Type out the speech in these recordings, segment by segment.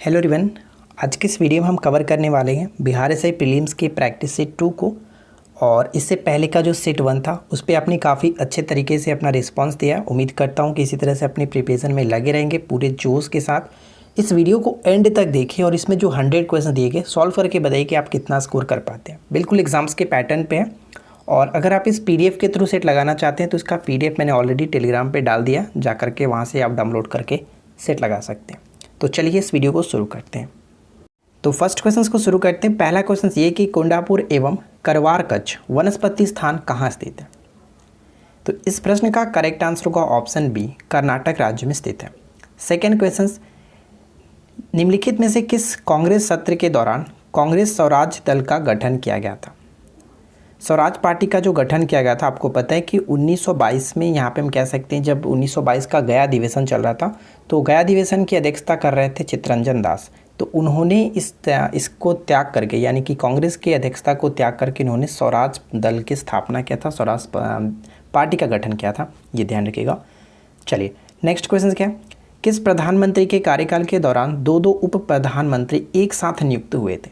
Hello everyone. आज के इस वीडियो में हम कवर करने वाले हैं बिहार एसआई प्रीलिम्स के प्रैक्टिस सेट 2 को। और इससे पहले का जो सेट 1 था उस पर आपने काफ़ी अच्छे तरीके से अपना रिस्पांस दिया। उम्मीद करता हूं कि इसी तरह से अपनी प्रिपरेशन में लगे रहेंगे पूरे जोश के साथ। इस वीडियो को एंड तक देखिए और इसमें जो 100 क्वेश्चन दिए गए सॉल्व करके बताइए कि आप कितना स्कोर कर पाते हैं। बिल्कुल एग्जाम्स के पैटर्न पे है। और अगर आप इस PDF के थ्रू सेट लगाना चाहते हैं तो इसका PDF मैंने ऑलरेडी टेलीग्राम पे डाल दिया, जा करके वहाँ से आप डाउनलोड करके सेट लगा सकते हैं। तो चलिए इस वीडियो को शुरू करते हैं। तो फर्स्ट क्वेश्चन को शुरू करते हैं। पहला क्वेश्चन ये कि कुंडापुर एवं करवार कच्छ वनस्पति स्थान कहाँ स्थित है। तो इस प्रश्न का करेक्ट आंसर होगा ऑप्शन बी, कर्नाटक राज्य में स्थित है। सेकेंड क्वेश्चन, निम्नलिखित में से किस कांग्रेस सत्र के दौरान कांग्रेस स्वराज दल का गठन किया गया था। स्वराज पार्टी का जो गठन किया गया था, आपको पता है कि 1922 में, यहाँ पे हम कह सकते हैं जब 1922 का गया अधिवेशन चल रहा था, तो गया अधिवेशन की अध्यक्षता कर रहे थे चित्तरंजन दास। तो उन्होंने इसको त्याग करके, यानी कि कांग्रेस की अध्यक्षता को त्याग करके इन्होंने स्वराज दल की स्थापना किया था, स्वराज पार्टी का गठन किया था, ये ध्यान रखिएगा। चलिए नेक्स्ट क्वेश्चन क्या है, किस प्रधानमंत्री के कार्यकाल के दौरान दो उप प्रधानमंत्री एक साथ नियुक्त हुए थे।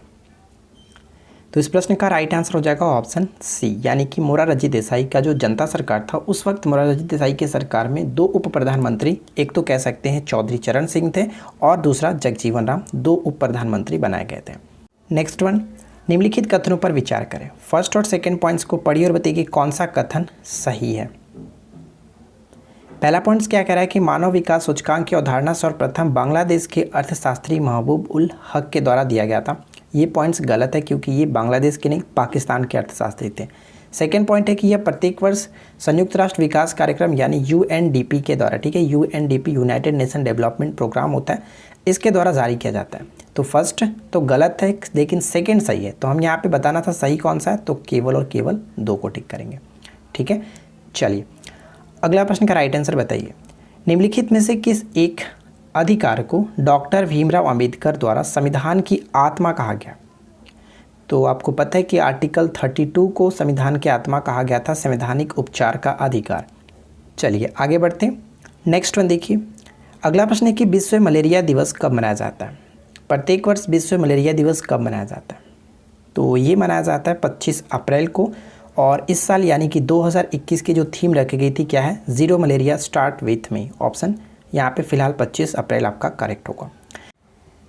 तो इस प्रश्न का राइट आंसर हो जाएगा ऑप्शन सी, यानी कि मोरारजी देसाई का जो जनता सरकार था उस वक्त मोरारजी देसाई की सरकार में दो उप प्रधानमंत्री, एक तो कह सकते हैं चौधरी चरण सिंह थे और दूसरा जगजीवन राम, दो उप प्रधानमंत्री बनाए गए थे। नेक्स्ट वन, निम्नलिखित कथनों पर विचार करें। फर्स्ट और सेकेंड पॉइंट्स को पढ़िए और बताइए कि कौन सा कथन सही है। पहला पॉइंट्स क्या कह रहा है कि मानव विकास सूचकांक की अवधारणा सर्वप्रथम बांग्लादेश के अर्थशास्त्री महबूब उल हक के द्वारा दिया गया था। ये पॉइंट्स गलत है क्योंकि ये बांग्लादेश के नहीं, पाकिस्तान के अर्थशास्त्री थे। सेकेंड पॉइंट है कि यह प्रत्येक वर्ष संयुक्त राष्ट्र विकास कार्यक्रम यानी UNDP के द्वारा, ठीक है, UNDP United Nation Development Programme होता है, इसके द्वारा जारी किया जाता है। तो फर्स्ट तो गलत है लेकिन सेकेंड सही है। तो हम यहाँ पे बताना था सही कौन सा है, तो केवल और केवल 2 को टिक करेंगे। ठीक है, चलिए अगला प्रश्न का राइट आंसर बताइए। निम्नलिखित में से किस एक अधिकार को डॉक्टर भीमराव अंबेडकर द्वारा संविधान की आत्मा कहा गया। तो आपको पता है कि आर्टिकल 32 को संविधान की आत्मा कहा गया था, संवैधानिक उपचार का अधिकार। चलिए आगे बढ़ते हैं। नेक्स्ट वन देखिए, अगला प्रश्न है कि विश्व मलेरिया दिवस कब मनाया जाता है। प्रत्येक वर्ष विश्व मलेरिया दिवस कब मनाया जाता है। तो ये मनाया जाता है 25 अप्रैल को। और इस साल यानी कि 2021 की जो थीम रखी गई थी क्या है, zero malaria start with me. Option यहाँ पे फिलहाल 25 अप्रैल आपका करेक्ट होगा।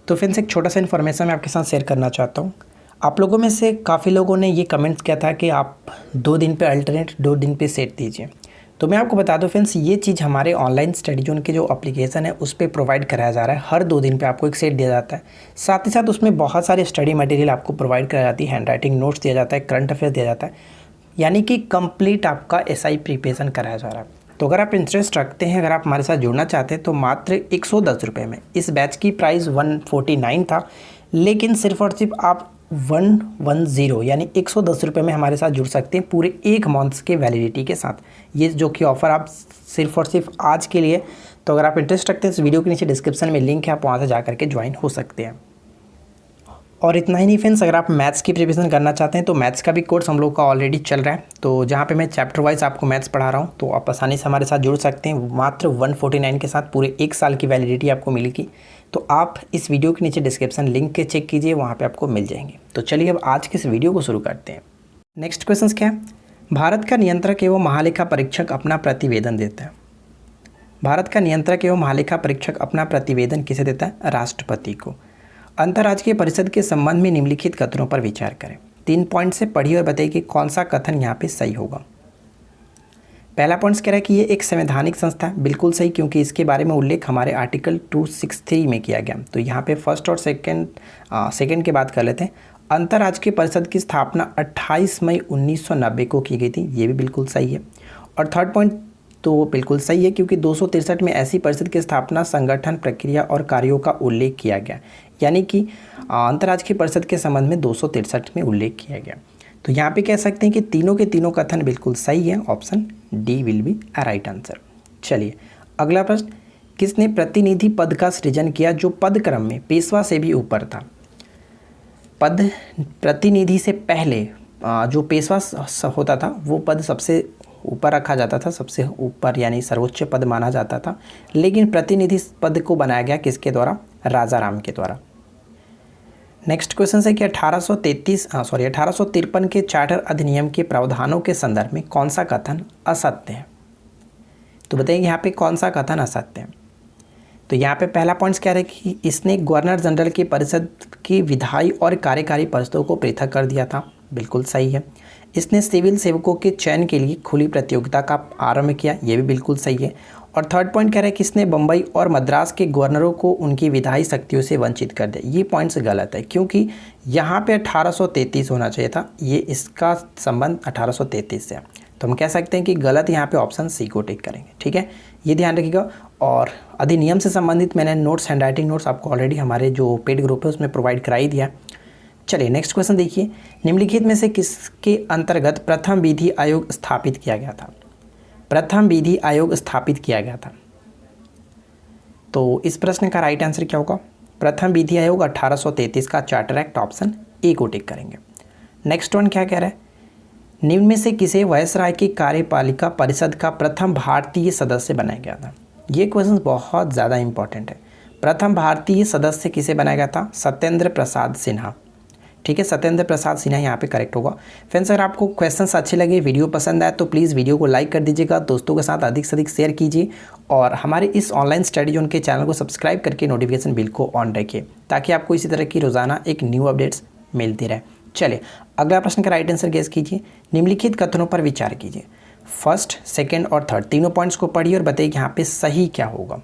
तो फ्रेंड्स एक छोटा सा इन्फॉर्मेशन मैं आपके साथ शेयर करना चाहता हूँ। आप लोगों में से काफ़ी लोगों ने ये कमेंट्स किया था कि आप 2 दिन पे अल्टरनेट 2 दिन पे सेट दीजिए। तो मैं आपको बता दूं फ्रेंड्स, ये चीज़ हमारे ऑनलाइन स्टडी जोन के जो एप्लीकेशन है उस पर प्रोवाइड कराया जा रहा है। हर 2 दिन पे आपको एक सेट दिया जाता है। साथ ही साथ उसमें बहुत सारे स्टडी मटेरियल आपको प्रोवाइड कराई जाती है, हैंड राइटिंग नोट्स दिया जाता है, करंट अफेयर दिया जाता है, यानी कि कंप्लीट आपका SI प्रिपरेशन कराया जा रहा है। तो अगर आप इंटरेस्ट रखते हैं, अगर आप हमारे साथ जुड़ना चाहते हैं तो मात्र 110 रुपये में, इस बैच की प्राइस 149 था, लेकिन सिर्फ और सिर्फ आप 110 यानी 110 रुपये में हमारे साथ जुड़ सकते हैं पूरे 1 मंथ्स के वैलिडिटी के साथ। ये जो कि ऑफ़र आप सिर्फ और सिर्फ आज के लिए। तो अगर आप इंटरेस्ट रखते हैं तो वीडियो के नीचे डिस्क्रिप्शन में लिंक है, आप वहाँ से जा करके ज्वाइन हो सकते हैं। और इतना ही नहीं फ्रेंड्स, अगर आप मैथ्स की प्रिपरेशन करना चाहते हैं तो मैथ्स का भी कोर्स हम लोग का ऑलरेडी चल रहा है। तो जहाँ पे मैं चैप्टर वाइज आपको मैथ्स पढ़ा रहा हूँ, तो आप आसानी से हमारे साथ जुड़ सकते हैं। मात्र 149 के साथ पूरे 1 साल की वैलिडिटी आपको मिलेगी। तो आप इस वीडियो के नीचे डिस्क्रिप्शन लिंक के चेक कीजिए, वहाँ पर आपको मिल जाएंगे। तो चलिए अब आज के इस वीडियो को शुरू करते हैं। नेक्स्ट क्वेश्चन क्या है, भारत का नियंत्रक एवं महालेखा परीक्षक अपना प्रतिवेदन देता है। भारत का नियंत्रक एवं महालेखा परीक्षक अपना प्रतिवेदन किसे देता है, राष्ट्रपति को। अंतर्राज्यीय परिषद के संबंध में निम्नलिखित कथनों पर विचार करें। 3 पॉइंट से पढ़िए और बताइए कि कौन सा कथन यहाँ पे सही होगा। पहला पॉइंट कह रहा है कि ये एक संवैधानिक संस्था है, बिल्कुल सही, क्योंकि इसके बारे में उल्लेख हमारे आर्टिकल 263 में किया गया। तो यहाँ पे फर्स्ट और सेकेंड की बात कर लेते हैं। अंतर्राज्यीय परिषद की स्थापना 28 मई 1990 को की गई थी, ये भी बिल्कुल सही है। और थर्ड पॉइंट तो बिल्कुल सही है क्योंकि 263 में ऐसी परिषद की स्थापना, संगठन, प्रक्रिया और कार्यों का उल्लेख किया गया, यानी कि अंतर्राज्यीय परिषद के संबंध में 263 में उल्लेख किया गया। तो यहाँ पे कह सकते हैं कि तीनों के तीनों कथन बिल्कुल सही है। Option D will be a right answer. चलिए अगला प्रश्न, किसने प्रतिनिधि पद का सृजन किया जो पद क्रम में पेशवा से भी ऊपर था। पद प्रतिनिधि से पहले जो पेशवा होता था वो पद सबसे ऊपर रखा जाता था, सबसे ऊपर यानी सर्वोच्च पद माना जाता था। लेकिन प्रतिनिधि पद को बनाया गया किसके द्वारा, राजा राम के द्वारा। नेक्स्ट क्वेश्चन है कि 1853 के चार्टर अधिनियम के प्रावधानों के संदर्भ में कौन सा कथन असत्य है। तो बताइए यहाँ पे कौन सा कथन असत्य है। तो यहाँ पे पहला पॉइंट क्या है कि इसने गवर्नर जनरल की परिषद की विधायी और कार्यकारी परिषदों को पृथक कर दिया था, बिल्कुल सही है। इसने सिविल सेवकों के चयन के लिए खुली प्रतियोगिता का आरंभ किया, ये भी बिल्कुल सही है। और थर्ड पॉइंट कह रहा है कि इसने बम्बई और मद्रास के गवर्नरों को उनकी विधायी शक्तियों से वंचित कर दिया। ये पॉइंट्स गलत है क्योंकि यहाँ पे 1833 होना चाहिए था, ये इसका संबंध 1833 से है। तो हम कह सकते हैं कि गलत यहाँ पे ऑप्शन सी को टिक करेंगे, ठीक है, ये ध्यान रखिएगा। और अधिनियम से संबंधित मैंने नोट्स, हैंड राइटिंग नोट्स आपको ऑलरेडी हमारे जो पेड ग्रुप है उसमें प्रोवाइड करा ही दिया। चलिए नेक्स्ट क्वेश्चन देखिए, निम्नलिखित में से किसके अंतर्गत प्रथम विधि आयोग स्थापित किया गया था। प्रथम विधि आयोग स्थापित किया गया था, तो इस प्रश्न का राइट आंसर क्या होगा। प्रथम विधि आयोग 1833 का चार्टर एक्ट, ऑप्शन ए को टिक करेंगे। नेक्स्ट वन क्या कह रहा है, निम्न में से किसे वायसराय की कार्यपालिका परिषद का प्रथम भारतीय सदस्य बनाया गया था। ये क्वेश्चन बहुत ज़्यादा इंपॉर्टेंट है। प्रथम भारतीय सदस्य किसे बनाया गया था, सत्येंद्र प्रसाद सिन्हा, ठीक है, सत्येंद्र प्रसाद सिन्हा यहाँ पे करेक्ट होगा। फ्रेंड्स अगर आपको क्वेश्चंस अच्छे लगे, वीडियो पसंद आए तो प्लीज़ वीडियो को लाइक कर दीजिएगा, दोस्तों के साथ अधिक से अधिक शेयर कीजिए और हमारे इस ऑनलाइन स्टडी जोन के चैनल को सब्सक्राइब करके नोटिफिकेशन बिल को ऑन रखिए ताकि आपको इसी तरह की रोज़ाना एक न्यू अपडेट्स मिलती रहे। चलिए अगला प्रश्न का राइट आंसर गेस कीजिए। निम्नलिखित कथनों पर विचार कीजिए। फर्स्ट, सेकेंड और थर्ड तीनों पॉइंट्स को पढ़िए और बताइए कि यहाँ पे सही क्या होगा।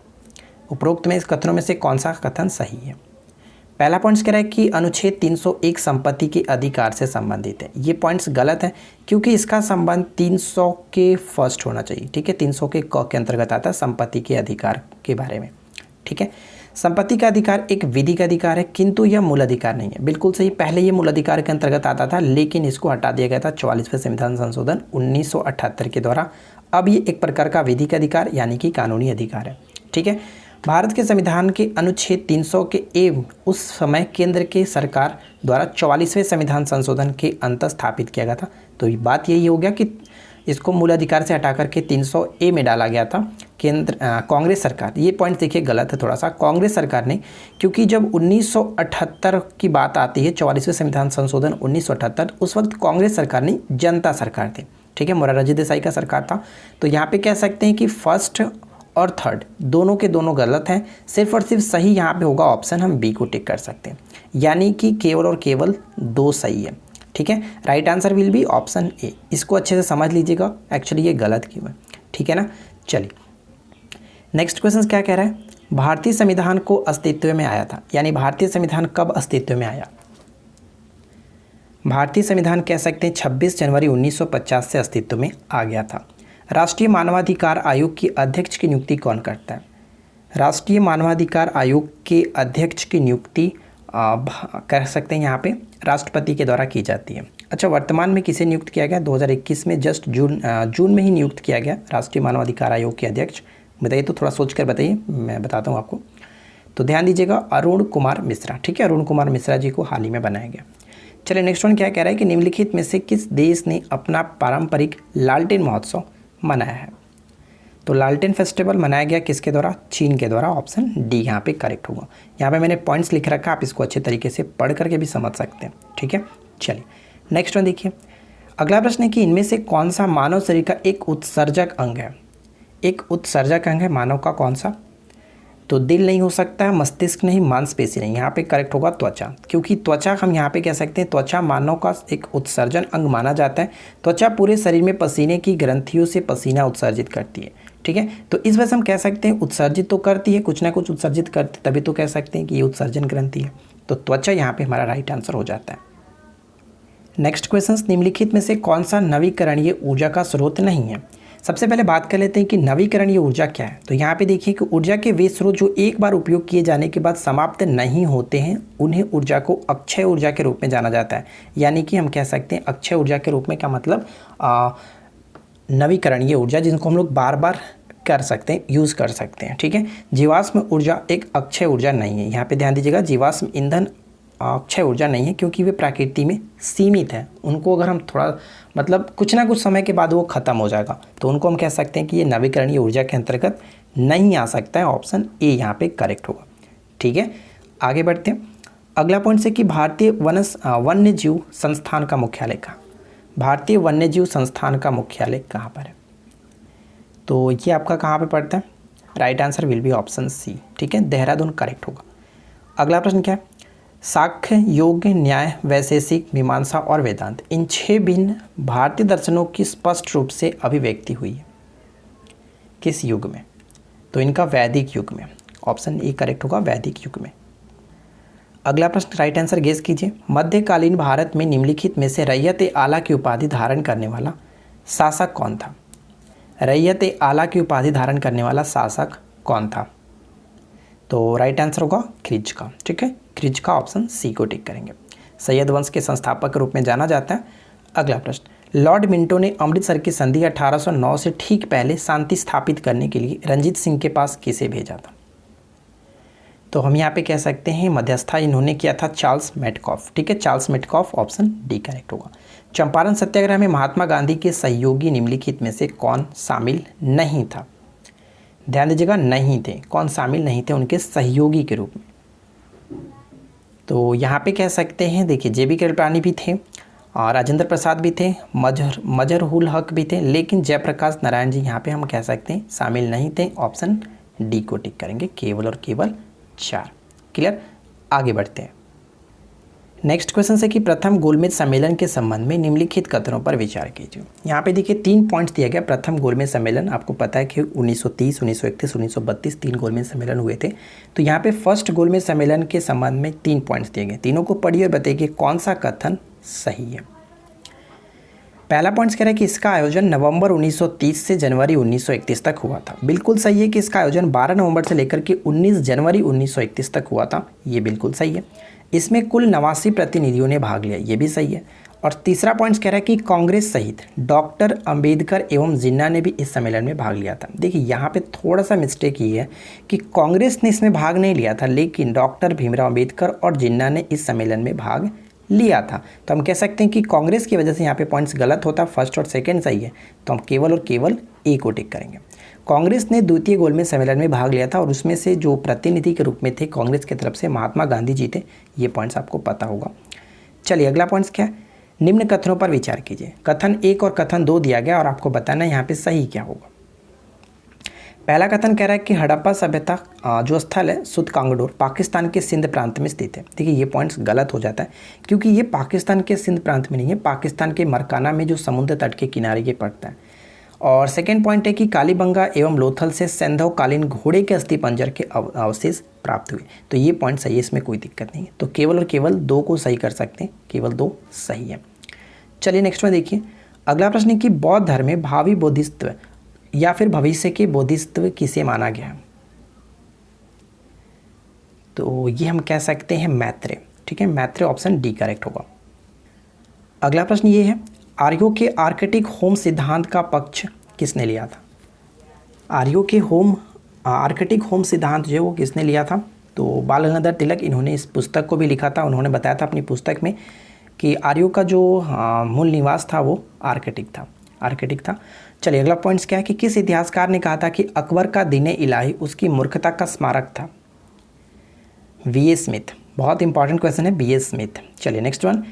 उपरोक्त में इस कथनों में से कौन सा कथन सही है। पहला पॉइंट्स कह रहा है कि अनुच्छेद 301 संपत्ति के अधिकार से संबंधित है। ये पॉइंट्स गलत है क्योंकि इसका संबंध 300 के फर्स्ट होना चाहिए, ठीक है, 300 के क के अंतर्गत आता है संपत्ति के अधिकार के बारे में, ठीक है। संपत्ति का अधिकार एक विधि का अधिकार है किंतु यह मूल अधिकार नहीं है, बिल्कुल सही। पहले ये मूल अधिकार के अंतर्गत आता था लेकिन इसको हटा दिया गया था 44वें संविधान संशोधन 1978 के द्वारा। अब ये एक प्रकार का विधि का अधिकार यानी कि कानूनी अधिकार है, ठीक है। भारत के संविधान के अनुच्छेद 300 के ए उस समय केंद्र के सरकार द्वारा 44वें संविधान संशोधन के अंत स्थापित किया गया था। तो बात यही हो गया कि इसको मूल अधिकार से हटा करके 300 ए में डाला गया था केंद्र कांग्रेस सरकार। ये पॉइंट देखिए गलत है थोड़ा सा, कांग्रेस सरकार ने, क्योंकि जब 1978 की बात आती है 44वें संविधान संशोधन 1978, उस वक्त कांग्रेस सरकार नहीं जनता सरकार थी, ठीक है, मोरारजी देसाई का सरकार था। तो यहाँ पे कह सकते हैं कि फर्स्ट और थर्ड दोनों के दोनों गलत हैं, सिर्फ और सिर्फ सही यहाँ पे होगा ऑप्शन, हम बी को टिक कर सकते हैं, यानी कि केवल और केवल दो सही है, ठीक है। Right answer will be option A. इसको अच्छे से समझ लीजिएगा एक्चुअली ये गलत क्यों है, ठीक है ना। चलिए नेक्स्ट क्वेश्चन क्या कह रहा है, भारतीय संविधान को अस्तित्व में आया था, यानी भारतीय संविधान कब अस्तित्व में आया। भारतीय संविधान कह सकते हैं 26 जनवरी 1950 से अस्तित्व में आ गया था। राष्ट्रीय मानवाधिकार आयोग की अध्यक्ष की नियुक्ति कौन करता है। राष्ट्रीय मानवाधिकार आयोग के अध्यक्ष की नियुक्ति कह सकते हैं यहाँ पे राष्ट्रपति के द्वारा की जाती है। अच्छा, वर्तमान में किसे नियुक्त किया गया, 2021 में जस्ट जून में ही नियुक्त किया गया राष्ट्रीय मानवाधिकार आयोग के अध्यक्ष। बताइए तो थोड़ा सोच कर बताइए, मैं बताता हूँ आपको। तो ध्यान दीजिएगा, अरुण कुमार मिश्रा, ठीक है, अरुण कुमार मिश्रा जी को हाल ही में बनाया गया। चलिए नेक्स्ट वन क्या कह रहा है कि निम्नलिखित में से किस देश ने अपना पारंपरिक लालटेन महोत्सव मनाया है। तो लालटेन फेस्टिवल मनाया गया किसके द्वारा, चीन के द्वारा, ऑप्शन डी यहाँ पे करेक्ट होगा। यहाँ पे मैंने पॉइंट्स लिख रखा, आप इसको अच्छे तरीके से पढ़ करके भी समझ सकते हैं, ठीक है। चलिए नेक्स्ट वन देखिए, अगला प्रश्न है कि इनमें से कौन सा मानव शरीर का एक उत्सर्जक अंग है। एक उत्सर्जक अंग है मानव का कौन सा, तो दिल नहीं हो सकता है, मस्तिष्क नहीं, मांसपेशी नहीं, यहाँ पे करेक्ट होगा त्वचा, क्योंकि त्वचा हम यहाँ पे कह सकते हैं त्वचा मानव का एक उत्सर्जन अंग माना जाता है। त्वचा पूरे शरीर में पसीने की ग्रंथियों से पसीना उत्सर्जित करती है, ठीक है। तो इस वजह से हम कह सकते हैं उत्सर्जित तो करती है, कुछ ना कुछ उत्सर्जित करती, तभी तो कह सकते हैं कि ये उत्सर्जन ग्रंथि है। तो त्वचा यहाँ पे हमारा राइट आंसर हो जाता है। नेक्स्ट क्वेश्चन, निम्नलिखित में से कौन सा नवीकरणीय ऊर्जा का स्रोत नहीं है। सबसे पहले बात कर लेते हैं कि नवीकरणीय ऊर्जा क्या है। तो यहाँ पे देखिए कि ऊर्जा के वे स्रोत जो एक बार उपयोग किए जाने के बाद समाप्त नहीं होते हैं, उन्हें ऊर्जा को अक्षय ऊर्जा के रूप में जाना जाता है। यानी कि हम कह सकते हैं अक्षय ऊर्जा के रूप में, क्या मतलब नवीकरणीय ऊर्जा, जिनको हम लोग बार बार कर सकते हैं, यूज़ कर सकते हैं, ठीक है। जीवाश्म ऊर्जा एक अक्षय ऊर्जा नहीं है। यहाँ पे ध्यान दीजिएगा, जीवाश्म ईंधन अक्षय ऊर्जा नहीं है क्योंकि वे प्रकृति में सीमित है। उनको अगर हम थोड़ा मतलब कुछ ना कुछ समय के बाद वो ख़त्म हो जाएगा, तो उनको हम कह सकते हैं कि ये नवीकरणीय ऊर्जा के अंतर्गत नहीं आ सकता है। ऑप्शन ए यहाँ पे करेक्ट होगा, ठीक है। आगे बढ़ते हैं। अगला पॉइंट है कि भारतीय वन्य जीव संस्थान का मुख्यालय कहाँ? भारतीय वन्य जीव संस्थान का मुख्यालय कहाँ पर है? तो ये आपका कहाँ पे पड़ता है? Right answer will be option C, ठीक है, देहरादून करेक्ट होगा। अगला प्रश्न क्या है? साख्य, योग, न्याय, वैशेषिक, मीमांसा और वेदांत, इन 6 भिन्न भारतीय दर्शनों की स्पष्ट रूप से अभिव्यक्ति हुई है किस युग में? तो इनका वैदिक युग में, ऑप्शन ए करेक्ट होगा, वैदिक युग में। अगला प्रश्न राइट आंसर गेस कीजिए। मध्यकालीन भारत में निम्नलिखित में से रैयत-ए-आला की उपाधि धारण करने वाला शासक कौन था? रैयत-ए-आला की उपाधि धारण करने वाला शासक कौन था? तो राइट आंसर होगा खिलजी का, ठीक है, खिलजी का, ऑप्शन सी को टिक करेंगे। सैयद वंश के संस्थापक के रूप में जाना जाता है। अगला प्रश्न, लॉर्ड मिंटो ने अमृतसर की संधि 1809 से ठीक पहले शांति स्थापित करने के लिए रंजीत सिंह के पास किसे भेजा था? तो हम यहाँ पे कह सकते हैं मध्यस्थता इन्होंने किया था चार्ल्स मेटकॉफ, ठीक है, Charles Metcalfe, option D correct होगा। चंपारण सत्याग्रह में महात्मा गांधी के सहयोगी निम्नलिखित में से कौन शामिल नहीं था? ध्यान दीजिएगा, नहीं थे, कौन शामिल नहीं थे उनके सहयोगी के रूप में? तो यहाँ पे कह सकते हैं, देखिए जे बी कृपलानी भी थे और राजेंद्र प्रसाद भी थे, मजहरुल हक भी थे, लेकिन जयप्रकाश नारायण जी यहाँ पे हम कह सकते हैं शामिल नहीं थे, ऑप्शन डी को टिक करेंगे, केवल और केवल 4। क्लियर, आगे बढ़ते हैं। नेक्स्ट क्वेश्चन है कि प्रथम गोलमेज सम्मेलन के संबंध में निम्नलिखित कथनों पर विचार कीजिए। यहाँ पे देखिए 3 पॉइंट्स दिया गया। प्रथम गोलमेज सम्मेलन, आपको पता है कि 1930, 1931, 1932 3 गोलमेज सम्मेलन हुए थे। तो यहाँ पे फर्स्ट गोलमेज सम्मेलन के संबंध में 3 पॉइंट्स दिए गए, तीनों को पढ़िए और बताइए कौन सा कथन सही है। पहला पॉइंट कह रहा है कि इसका आयोजन नवंबर 1930 से जनवरी 1931 तक हुआ था। बिल्कुल सही है कि इसका आयोजन 12 नवंबर से लेकर के 19 जनवरी 1931 तक हुआ था, ये बिल्कुल सही है। इसमें कुल 89 प्रतिनिधियों ने भाग लिया, ये भी सही है। और तीसरा पॉइंट कह रहा है कि कांग्रेस सहित डॉक्टर अंबेडकर एवं जिन्ना ने भी इस सम्मेलन में भाग लिया था। देखिए यहाँ पे थोड़ा सा मिस्टेक ये है कि कांग्रेस ने इसमें भाग नहीं लिया था, लेकिन डॉक्टर भीमराव अंबेडकर और जिन्ना ने इस सम्मेलन में भाग लिया था। तो हम कह सकते हैं कि कांग्रेस की वजह से यहाँ पे पॉइंट्स गलत होता, फर्स्ट और सेकंड सही है, तो हम केवल और केवल ए को टिक करेंगे। कांग्रेस ने द्वितीय गोलमेज सम्मेलन में भाग लिया था और उसमें से जो प्रतिनिधि के रूप में थे कांग्रेस की तरफ से महात्मा गांधी जी थे, ये पॉइंट्स आपको पता होगा। चलिए अगला पॉइंट्स क्या है? निम्न कथनों पर विचार कीजिए। कथन 1 और कथन 2 दिया गया और आपको बताना है यहाँ पे सही क्या होगा। पहला कथन कह रहा है कि हड़प्पा सभ्यता जो स्थल है सुतकांगडोर पाकिस्तान के सिंध प्रांत में स्थित है। देखिए ये पॉइंट्स गलत हो जाता है क्योंकि ये पाकिस्तान के सिंध प्रांत में नहीं है, पाकिस्तान के मरकाना में जो समुद्र तट के किनारे ये पड़ता है। और सेकेंड पॉइंट है कि कालीबंगा एवं लोथल से सैंधवकालीन घोड़े के अस्थिपंजर के अवशेष प्राप्त हुए। तो ये पॉइंट सही है, इसमें कोई दिक्कत नहीं है। तो केवल और केवल 2 को सही कर सकते हैं, केवल 2 सही है। चलिए नेक्स्ट में देखिए, अगला प्रश्न है कि बौद्ध धर्म में भावी बोधिसत्व या फिर भविष्य के बोधिसत्व किसे माना गया? तो ये हम कह सकते हैं मैत्रेय, ठीक है, मैत्रेय, ऑप्शन डी करेक्ट होगा। अगला प्रश्न ये है, आर्यों के आर्कटिक होम सिद्धांत का पक्ष किसने लिया था? आर्यों के आर्कटिक होम सिद्धांत जो है वो किसने लिया था? तो बाल गंगाधर तिलक, इन्होंने इस पुस्तक को भी लिखा था। उन्होंने बताया था अपनी पुस्तक में कि आर्यों का जो मूल निवास था वो आर्कटिक था। चलिए अगला पॉइंट्स क्या है कि किस इतिहासकार ने कहा था कि अकबर का दीन इलाही उसकी मूर्खता का स्मारक था? वी ए स्मिथ, बहुत इंपॉर्टेंट क्वेश्चन है, बी ए स्मिथ। चलिए नेक्स्ट वन,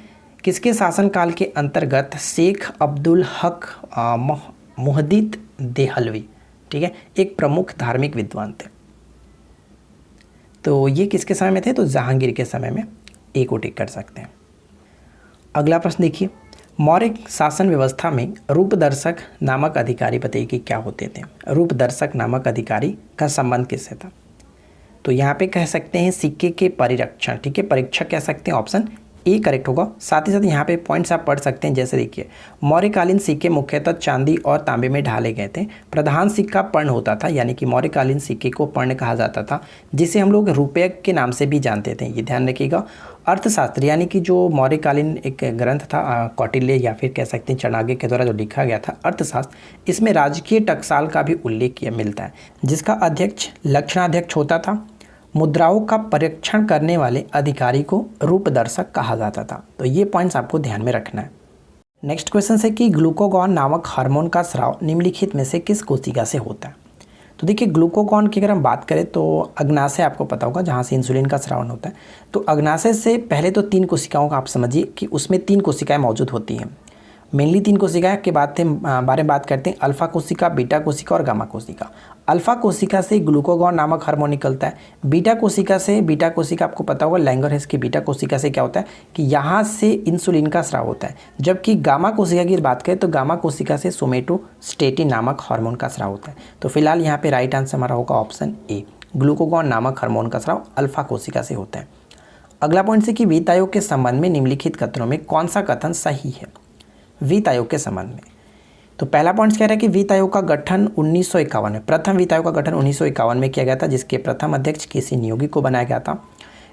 किसके शासनकाल के अंतर्गत शेख अब्दुल हक मुहद्दिद देहलवी, ठीक है, एक प्रमुख धार्मिक विद्वान थे? तो ये किसके समय में थे? तो जहांगीर के समय में, ए को टिक कर सकते हैं। अगला प्रश्न देखिए, मौर्य शासन व्यवस्था में रूपदर्शक नामक अधिकारी बताइए कि क्या होते थे? रूपदर्शक नामक अधिकारी का संबंध किससे था? तो यहाँ पे कह सकते हैं सिक्के के परिरक्षण, ठीक है, परीक्षक कह सकते हैं, ऑप्शन ए करेक्ट होगा। साथ ही साथ यहाँ पे पॉइंट्स आप पढ़ सकते हैं, जैसे देखिए मौर्यकालीन सिक्के मुख्यतः चांदी और तांबे में ढाले गए थे। प्रधान सिक्का पर्ण होता था, यानी कि मौर्यकालीन सिक्के को पर्ण कहा जाता था, जिसे हम लोग रुपये के नाम से भी जानते थे, ये ध्यान रखिएगा। अर्थशास्त्र यानी कि जो मौर्यकालीन एक ग्रंथ था कौटिल्य या फिर कह सकते हैं चाणक्य के द्वारा जो लिखा गया था अर्थशास्त्र, इसमें राजकीय टकसाल का भी उल्लेख मिलता है, जिसका अध्यक्ष लक्षणाध्यक्ष होता था। मुद्राओं का परीक्षण करने वाले अधिकारी को रूपदर्शक कहा जाता था। तो ये पॉइंट्स आपको ध्यान में रखना है। नेक्स्ट क्वेश्चन है कि ग्लूकागॉन नामक हार्मोन का स्राव निम्नलिखित में से किस कोशिका से होता है? तो देखिए ग्लूकोगॉन की अगर हम बात करें तो अग्नाशय आपको पता होगा जहाँ से इंसुलिन का स्रावन होता है। तो अग्नाशय से पहले तो 3 कोशिकाओं का आप समझिए कि उसमें 3 कोशिकाएं मौजूद होती हैं। मेनली 3 कोशिकाएं के बारे में बात करते हैं, अल्फा कोशिका, बीटा कोशिका और गामा कोशिका। अल्फा कोशिका से ग्लूकोगॉन नामक हार्मोन निकलता है। बीटा कोशिका आपको पता होगा लैंगरहैंस की बीटा कोशिका से क्या होता है कि यहाँ से इंसुलिन का स्राव होता है। जबकि गामा कोशिका की बात करें तो गामा कोशिका से सोमेटोस्टेटिन नामक हार्मोन का स्राव होता है। तो फिलहाल यहाँ पे राइट आंसर हमारा होगा ऑप्शन ए, ग्लूकोगॉन नामक हार्मोन का स्राव अल्फा कोशिका से होता है। अगला पॉइंट से कि वित्त आयोग के संबंध में निम्नलिखित कथनों में कौन सा कथन सही है। वित्त आयोग के संबंध में तो पहला पॉइंट कह रहा है कि वित्त आयोग का गठन 1951 में, प्रथम वित्त आयोग का गठन 1951 में किया गया था, जिसके प्रथम अध्यक्ष केसी नियोगी को बनाया गया था।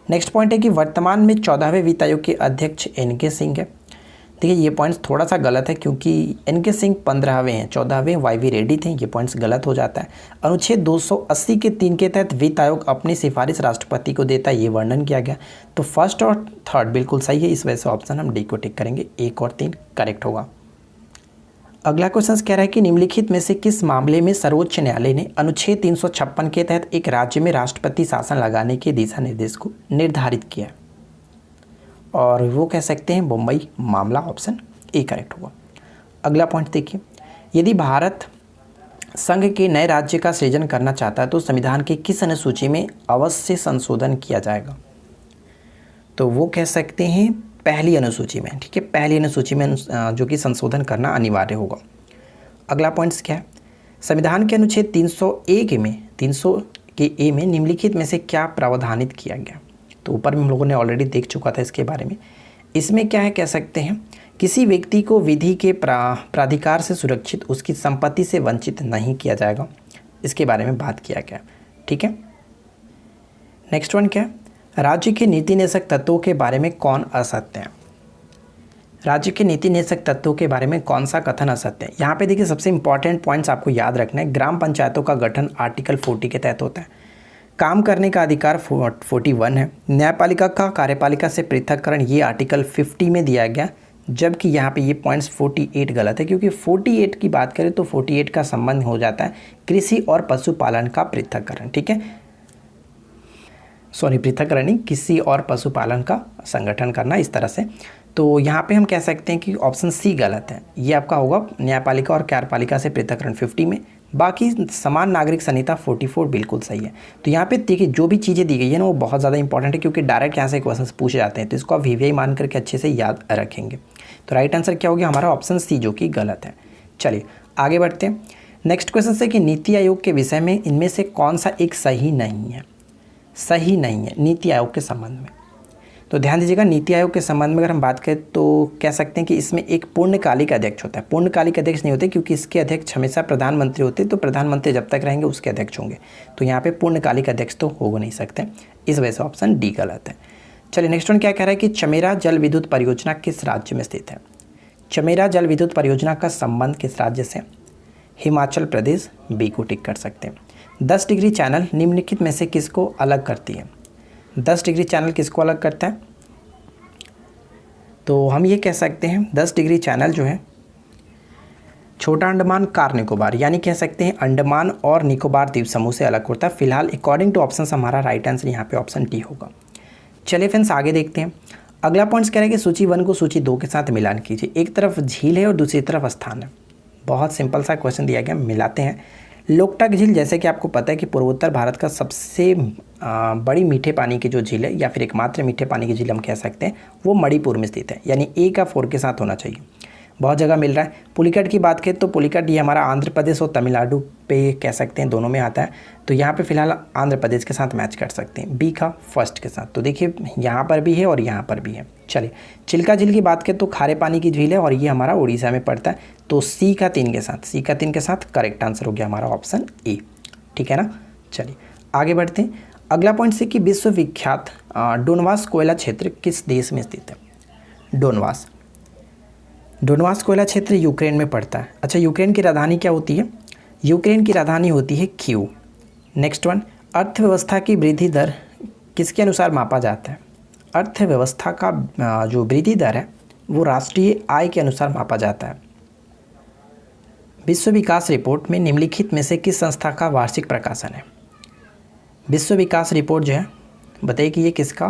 नेक्स्ट पॉइंट है कि वर्तमान में 14वें वित्त आयोग के अध्यक्ष एन.के. सिंह है। देखिए ये पॉइंट्स थोड़ा सा गलत है क्योंकि एन.के. सिंह 15वें हैं, 14वें वाई.वी. रेड्डी थे। ये पॉइंट्स गलत हो जाता है। अनुच्छेद 280 के 3 के तहत वित्त आयोग अपनी सिफारिश राष्ट्रपति को देता है, ये वर्णन किया गया। तो फर्स्ट और थर्ड बिल्कुल सही है, इस वजह से ऑप्शन हम डी को टिक करेंगे, 1 और 3 करेक्ट होगा। अगला क्वेश्चन कह रहा है कि निम्नलिखित में से किस मामले में सर्वोच्च न्यायालय ने अनुच्छेद 356 के तहत एक राज्य में राष्ट्रपति शासन लगाने के दिशा निर्देश को निर्धारित किया, और वो कह सकते हैं मुंबई मामला, ऑप्शन ए करेक्ट होगा। अगला पॉइंट देखिए, यदि भारत संघ के नए राज्य का सृजन करना चाहता है तो संविधान के किस अनुसूची में अवश्य संशोधन किया जाएगा। तो वो कह सकते हैं पहली अनुसूची में, ठीक है, पहली अनुसूची में जो कि संशोधन करना अनिवार्य होगा। अगला पॉइंट्स क्या है, संविधान के अनुच्छेद 300 के ए में निम्नलिखित में से क्या प्रावधानित किया गया। तो ऊपर में हम लोगों ने ऑलरेडी देख चुका था इसके बारे में। इसमें क्या है, कह सकते हैं किसी व्यक्ति को विधि के प्राधिकार से सुरक्षित उसकी संपत्ति से वंचित नहीं किया जाएगा, इसके बारे में बात किया गया, ठीक है। नेक्स्ट वन क्या है, राज्य के नीति निदेशक तत्वों के बारे में कौन असत्य है। राज्य के नीति निदेशक तत्वों के बारे में कौन सा कथन असत्य है। यहाँ पे देखिए सबसे इंपॉर्टेंट पॉइंट्स आपको याद रखना है। ग्राम पंचायतों का गठन आर्टिकल 40 के तहत होता है। काम करने का अधिकार 41 है। न्यायपालिका का कार्यपालिका से पृथककरण ये आर्टिकल 50 में दिया गया, जबकि यहाँ पे ये पॉइंट्स 48 गलत है, क्योंकि 48 की बात करें तो 48 का संबंध हो जाता है कृषि और पशुपालन का पृथककरण, ठीक है, सॉरी पृथककरण नहीं, किसी और पशुपालन का संगठन करना, इस तरह से। तो यहाँ पे हम कह सकते हैं कि ऑप्शन सी गलत है। ये आपका होगा न्यायपालिका और कार्यपालिका से पृथककरण 50 में, बाकी समान नागरिक संहिता 44 बिल्कुल सही है। तो यहाँ पे देखिए जो भी चीज़ें दी गई है ना वो बहुत ज़्यादा इंपॉर्टेंट है, क्योंकि डायरेक्ट यहाँ से क्वेश्चन पूछे जाते हैं, तो इसको आप वीवीआई मान करके अच्छे से याद रखेंगे। तो राइट आंसर क्या हो गया हमारा, ऑप्शन सी, जो कि गलत है। चलिए आगे बढ़ते हैं। नेक्स्ट क्वेश्चन से कि नीति आयोग के विषय में इनमें से कौन सा एक सही नहीं है। सही नहीं है नीति आयोग के संबंध में। तो ध्यान दीजिएगा, नीति आयोग के संबंध में अगर हम बात करें तो कह सकते हैं कि इसमें एक पूर्णकालिक अध्यक्ष होता है। पूर्णकालिक अध्यक्ष नहीं होते क्योंकि इसके अध्यक्ष हमेशा प्रधानमंत्री होते, तो प्रधानमंत्री जब तक रहेंगे उसके अध्यक्ष होंगे। तो यहाँ पे पूर्णकालिक अध्यक्ष तो हो नहीं सकते, इस वजह से ऑप्शन डी गलत है। चलिए नेक्स्ट वन क्या कह रहा है कि चमेरा जल विद्युत परियोजना किस राज्य में स्थित है। चमेरा जल विद्युत परियोजना का संबंध किस राज्य से, हिमाचल प्रदेश, बी को टिक कर सकते हैं। 10 डिग्री चैनल निम्नलिखित में से किसको अलग करती है। 10 डिग्री चैनल किसको अलग करता है, तो हम ये कह सकते हैं 10 डिग्री चैनल जो है छोटा अंडमान कार निकोबार, यानी कह सकते हैं अंडमान और निकोबार द्वीप समूह से अलग होता है। फिलहाल अकॉर्डिंग टू ऑप्शन हमारा राइट आंसर यहाँ पे ऑप्शन डी होगा। चलिए फ्रेंड्स आगे देखते हैं। अगला पॉइंट्स कह रहे हैं कि सूची 1 को सूची 2 के साथ मिलान कीजिए। एक तरफ झील है और दूसरी तरफ स्थान है। बहुत सिंपल सा क्वेश्चन दिया गया, मिलाते हैं। लोकटक झील, जैसे कि आपको पता है कि पूर्वोत्तर भारत का सबसे बड़ी मीठे पानी की जो झील है या फिर एकमात्र मीठे पानी की झील हम कह सकते हैं, वो मणिपुर में स्थित है, यानी ए का 4 के साथ होना चाहिए। बहुत जगह मिल रहा है। पुलिकट की बात करें तो पुलिकट ये हमारा आंध्र प्रदेश और तमिलनाडु पे कह सकते हैं, दोनों में आता है। तो यहाँ पे फिलहाल आंध्र प्रदेश के साथ मैच कर सकते हैं, बी का फर्स्ट के साथ। तो देखिए यहाँ पर भी है और यहाँ पर भी है। चलिए चिल्का झील की बात करें तो खारे पानी की झील है और ये हमारा उड़ीसा में पड़ता है। तो सी का 3 के साथ करेक्ट आंसर हो गया हमारा ऑप्शन ए, ठीक है ना। चलिए आगे बढ़ते हैं। अगला पॉइंट से कि विश्वविख्यात डोनवास कोयला क्षेत्र किस देश में स्थित है। डोनवास कोयला क्षेत्र यूक्रेन में पड़ता है। अच्छा, यूक्रेन की राजधानी क्या होती है। यूक्रेन की राजधानी होती है कीव। नेक्स्ट वन, अर्थव्यवस्था की वृद्धि दर किसके अनुसार मापा जाता है। अर्थव्यवस्था का जो वृद्धि दर है वो राष्ट्रीय आय के अनुसार मापा जाता है। विश्व विकास रिपोर्ट में निम्नलिखित में से किस संस्था का वार्षिक प्रकाशन है? विश्व विकास रिपोर्ट जो है बताइए कि ये किसका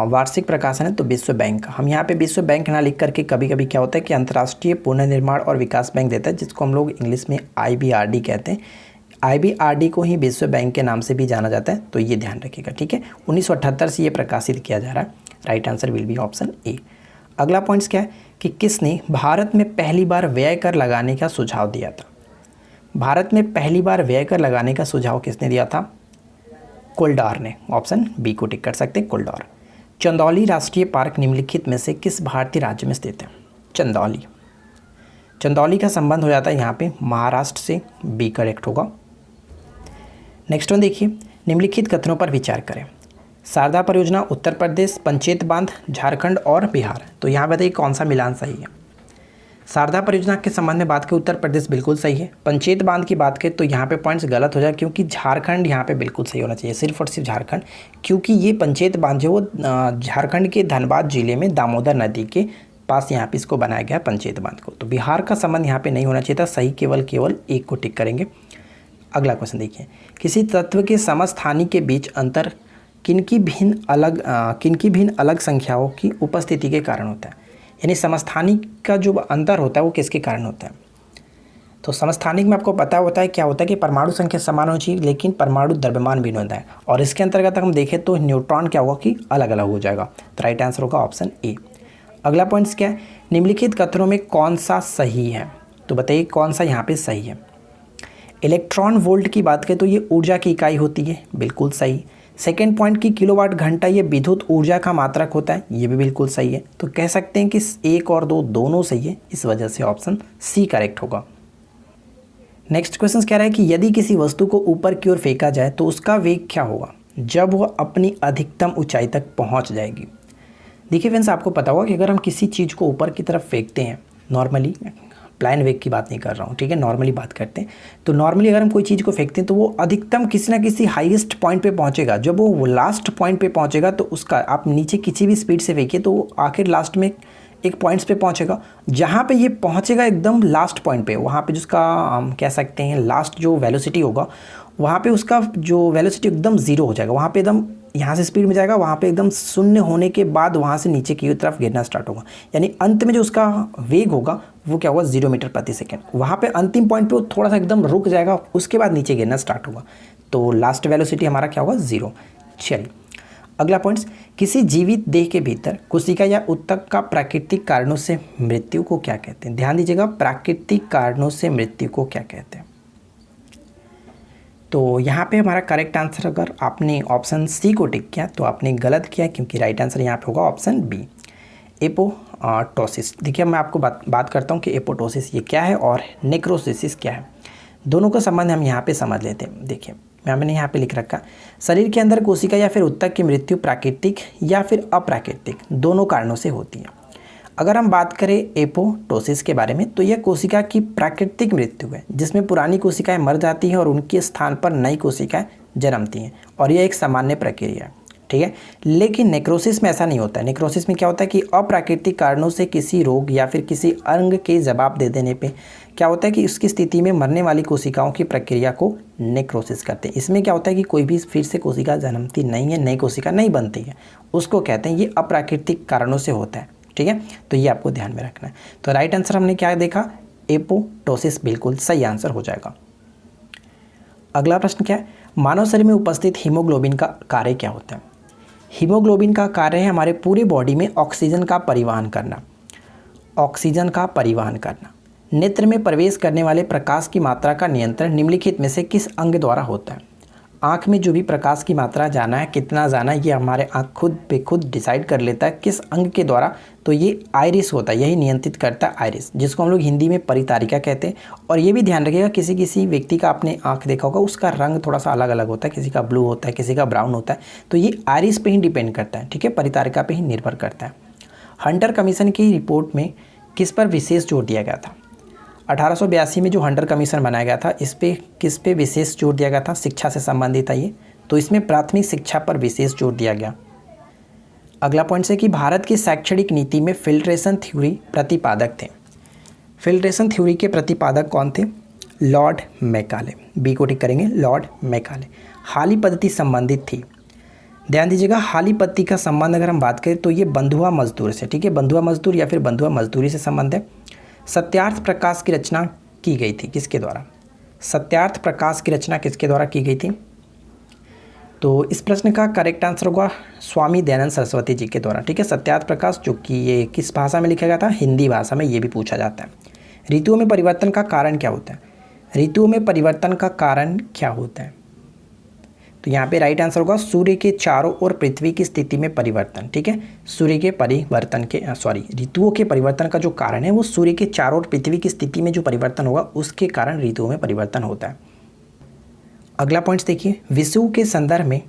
वार्षिक प्रकाशन है? तो विश्व बैंक का। हम यहाँ पे विश्व बैंक ना लिख करके कभी कभी क्या होता है कि अंतर्राष्ट्रीय पुनर्निर्माण और विकास बैंक देता है, जिसको हम लोग इंग्लिश में IBRD कहते हैं। IBRD को ही विश्व बैंक के नाम से भी जाना जाता है, तो ये ध्यान रखिएगा, ठीक है। 1978 से ये प्रकाशित किया जा रहा है। Right answer will be option A. अगला पॉइंट्स क्या है कि किसने भारत में पहली बार व्यय कर लगाने का सुझाव दिया था? भारत में पहली बार व्यय कर लगाने का सुझाव किसने दिया था? कोल्डार ने। ऑप्शन बी को टिक कर सकते हैं, कोल्डार। चंदौली राष्ट्रीय पार्क निम्नलिखित में से किस भारतीय राज्य में स्थित है? चंदौली। चंदौली का संबंध हो जाता है यहाँ पे महाराष्ट्र से, बी करेक्ट होगा। नेक्स्ट वन देखिए, निम्नलिखित कथनों पर विचार करें। शारदा परियोजना उत्तर प्रदेश, पंचेत बांध झारखंड और बिहार। तो यहाँ बताइए कौन सा मिलान सही है? शारदा परियोजना के संबंध में बात करें उत्तर प्रदेश बिल्कुल सही है। पंचेत बांध की बात करें तो यहाँ पे पॉइंट्स गलत हो जाए, क्योंकि झारखंड यहाँ पे बिल्कुल सही होना चाहिए, सिर्फ और सिर्फ झारखंड, क्योंकि ये पंचेत बांध जो वो झारखंड के धनबाद जिले में दामोदर नदी के पास यहाँ पे इसको बनाया गया पंचेत बांध को। तो बिहार का संबंध यहाँ पे नहीं होना चाहिए था, सही केवल एक को टिक करेंगे। अगला क्वेश्चन देखिए, किसी तत्व के समस्थानी के बीच अंतर किनकी भिन्न अलग संख्याओं की उपस्थिति के कारण होता है? यानी समस्थानिक का जो अंतर होता है वो किसके कारण होता है? तो समस्थानिक में आपको पता होता है क्या होता है कि परमाणु संख्या समान होनी चाहिए, लेकिन परमाणु द्रव्यमान भिन्न होता है। और इसके अंतर्गत हम देखें तो न्यूट्रॉन क्या होगा कि अलग अलग हो जाएगा। तो राइट आंसर होगा ऑप्शन ए। अगला पॉइंट्स क्या है, निम्नलिखित कथनों में कौन सा सही है? तो बताइए कौन सा यहाँ पे सही है? इलेक्ट्रॉन वोल्ट की बात करें तो ये ऊर्जा की इकाई होती है, बिल्कुल सही। सेकेंड पॉइंट की किलोवाट घंटा ये विद्युत ऊर्जा का मात्रक होता है, ये भी बिल्कुल सही है। तो कह सकते हैं कि 1 और 2 दोनों सही है, इस वजह से ऑप्शन सी करेक्ट होगा। नेक्स्ट क्वेश्चन कह रहा है कि यदि किसी वस्तु को ऊपर की ओर फेंका जाए तो उसका वेग क्या होगा जब वह अपनी अधिकतम ऊंचाई तक पहुंच जाएगी? देखिए फ्रेंड्स, आपको पता होगा कि अगर हम किसी चीज़ को ऊपर की तरफ फेंकते हैं, नॉर्मली प्लान वेग की बात नहीं कर रहा हूँ, ठीक है, नॉर्मली बात करते हैं, तो नॉर्मली अगर हम कोई चीज़ को फेंकते हैं तो वो अधिकतम किसी ना किसी हाईएस्ट पॉइंट पे पहुँचेगा। जब वो लास्ट पॉइंट पे पहुँचेगा तो उसका आप नीचे किसी भी स्पीड से फेंकिए तो वो आखिर लास्ट में एक पॉइंट्स पे पहुँचेगा। जहाँ पे ये पहुँचेगा एकदम लास्ट पॉइंट पे, वहाँ पे जिसका हम कह सकते हैं लास्ट जो वेलोसिटी होगा, वहाँ पे उसका जो वेलोसिटी एकदम ज़ीरो हो जाएगा। वहाँ पे एकदम यहाँ से स्पीड में जाएगा, वहाँ पे एकदम शून्य होने के बाद वहाँ से नीचे की तरफ गिरना स्टार्ट होगा। यानी अंत में जो उसका वेग होगा वो क्या होगा? 0 मीटर प्रति सेकेंड। वहाँ पे अंतिम पॉइंट पे वो थोड़ा सा एकदम रुक जाएगा, उसके बाद नीचे गिरना स्टार्ट होगा। तो लास्ट वेलोसिटी हमारा क्या होगा? 0। चलिए अगला पॉइंट्स, किसी जीवित देह के भीतर कोशिका या ऊतक का प्राकृतिक कारणों से मृत्यु को क्या कहते हैं? ध्यान दीजिएगा, प्राकृतिक कारणों से मृत्यु को क्या कहते हैं? तो यहाँ पे हमारा करेक्ट आंसर, अगर आपने ऑप्शन सी को टिक किया तो आपने गलत किया, क्योंकि राइट आंसर यहाँ पे होगा ऑप्शन बी, एपोटोसिस। देखिए मैं आपको बात करता हूँ कि एपोटोसिस ये क्या है और नेक्रोसिस क्या है। दोनों का संबंध हम यहाँ पे समझ लेते हैं। देखिए मैंने यहाँ पे लिख रखा, शरीर के अंदर कोशिका या फिर ऊतक की मृत्यु प्राकृतिक या फिर अप्राकृतिक दोनों कारणों से होती है। अगर हम बात करें एपोटोसिस के बारे में तो यह कोशिका की प्राकृतिक मृत्यु है, जिसमें पुरानी कोशिकाएं मर जाती हैं और उनके स्थान पर नई कोशिकाएं जन्मती हैं, और यह एक सामान्य प्रक्रिया है, ठीक है। लेकिन नेक्रोसिस में ऐसा नहीं होता है। नेक्रोसिस में क्या होता है कि अप्राकृतिक कारणों से किसी रोग या फिर किसी अंग के जवाब दे देने पे क्या होता है कि उसकी स्थिति में मरने वाली कोशिकाओं की प्रक्रिया को नेक्रोसिस करते हैं। इसमें क्या होता है कि कोई भी फिर से कोशिका जन्मती नहीं है, नई कोशिका नहीं बनती है, उसको कहते हैं ये अप्राकृतिक कारणों से होता है, ठीक है। तो ये आपको ध्यान में रखना है। तो राइट आंसर हमने क्या देखा? एपोटोसिस बिल्कुल सही आंसर हो जाएगा। अगला प्रश्न क्या है? मानव शरीर में उपस्थित हीमोग्लोबिन का कार्य क्या होता है? हीमोग्लोबिन का कार्य है हमारे पूरे बॉडी में ऑक्सीजन का परिवहन करना। ऑक्सीजन का परिवहन करना। नेत्र में प्रवेश करने वाले प्रकाश की मात्रा का नियंत्रण निम्नलिखित में से किस अंग द्वारा होता है? आँख में जो भी प्रकाश की मात्रा जाना है, कितना जाना है, ये हमारे आँख खुद पे खुद डिसाइड कर लेता है किस अंग के द्वारा। तो ये आइरिस होता है, यही नियंत्रित करता है आइरिस, जिसको हम लोग हिंदी में परितारिका कहते हैं। और ये भी ध्यान रखिएगा, किसी किसी व्यक्ति का आपने आँख देखा होगा, उसका रंग थोड़ा सा अलग अलग होता है, किसी का ब्लू होता है, किसी का ब्राउन होता है। तो ये आइरिस पे ही डिपेंड करता है, ठीक है, परितारिका पे ही निर्भर करता है। हंटर कमीशन की रिपोर्ट में किस पर विशेष जोर दिया गया था? 1882 में जो हंटर कमीशन बनाया गया था, इस पे किस पे विशेष जोर दिया गया था? शिक्षा से संबंधित है ये, तो इसमें प्राथमिक शिक्षा पर विशेष जोर दिया गया। अगला पॉइंट है कि भारत की शैक्षणिक नीति में फिल्ट्रेशन थ्योरी प्रतिपादक थे। फिल्ट्रेशन थ्योरी के प्रतिपादक कौन थे? लॉर्ड मैकाले, बी को टिक करेंगे, लॉर्ड मैकाले। हाली पद्धति संबंधित थी। ध्यान दीजिएगा, हाली पद्धति का संबंध अगर हम बात करें तो ये बंधुआ मजदूर से, ठीक है, बंधुआ मजदूर या फिर बंधुआ मजदूरी से संबंध है। सत्यार्थ प्रकाश की रचना की गई थी किसके द्वारा? सत्यार्थ प्रकाश की रचना किसके द्वारा की गई थी? तो इस प्रश्न का करेक्ट आंसर होगा स्वामी दयानंद सरस्वती जी के द्वारा, ठीक है। सत्यार्थ प्रकाश जो कि ये किस भाषा में लिखा गया था? हिंदी भाषा में। ये भी पूछा जाता है। ऋतुओं में परिवर्तन का कारण क्या होता है? ऋतुओं में परिवर्तन का कारण क्या होता है? तो यहाँ पे राइट आंसर होगा सूर्य के चारों ओर पृथ्वी की स्थिति में परिवर्तन, ठीक है। सूर्य के परिवर्तन के ऋतुओं के परिवर्तन का जो कारण है वो सूर्य के चारों ओर पृथ्वी की स्थिति में जो परिवर्तन होगा उसके कारण ऋतुओं में परिवर्तन होता है। अगला पॉइंट देखिए, विषुव के संदर्भ में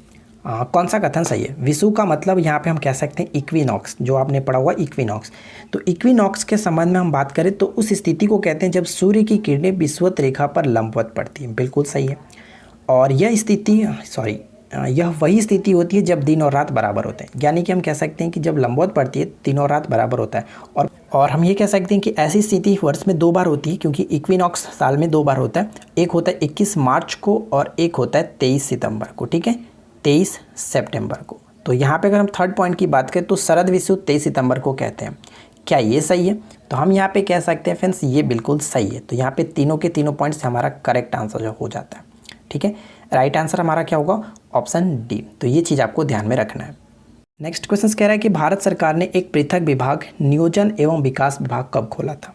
कौन सा कथन सही है? विषुव का मतलब यहाँ पे हम कह सकते हैं इक्विनॉक्स, जो आपने पढ़ा हुआ इक्विनॉक्स। तो इक्विनॉक्स के संबंध में हम बात करें तो उस स्थिति को कहते हैं जब सूर्य की किरणें विषुवत रेखा पर लंबवत पड़ती हैं, बिल्कुल सही है। और यह स्थिति यह वही स्थिति होती है जब दिन और रात बराबर होते हैं, यानी कि हम कह सकते हैं कि जब लंबवत पड़ती है दिन और रात बराबर होता है। और हम ये कह सकते हैं कि ऐसी स्थिति वर्ष में 2 बार होती है, क्योंकि इक्विनॉक्स साल में 2 बार होता है। एक होता है 21 मार्च को और एक होता है 23 सितंबर को, ठीक है, 23 सितंबर को। तो यहाँ पे अगर हम थर्ड पॉइंट की बात करें तो शरद विषुव 23 सितंबर को कहते हैं। क्या ये सही है? तो हम यहाँ पे कह सकते हैं फ्रेंड्स ये बिल्कुल सही है। तो यहाँ पे तीनों के तीनों पॉइंट्स हमारा करेक्ट आंसर जो हो जाता है, ठीक है। राइट आंसर हमारा क्या होगा? Option D. तो ये चीज़ आपको ध्यान में रखना है। नेक्स्ट क्वेश्चन कह रहा है कि भारत सरकार ने एक पृथक विभाग नियोजन एवं विकास विभाग कब खोला था?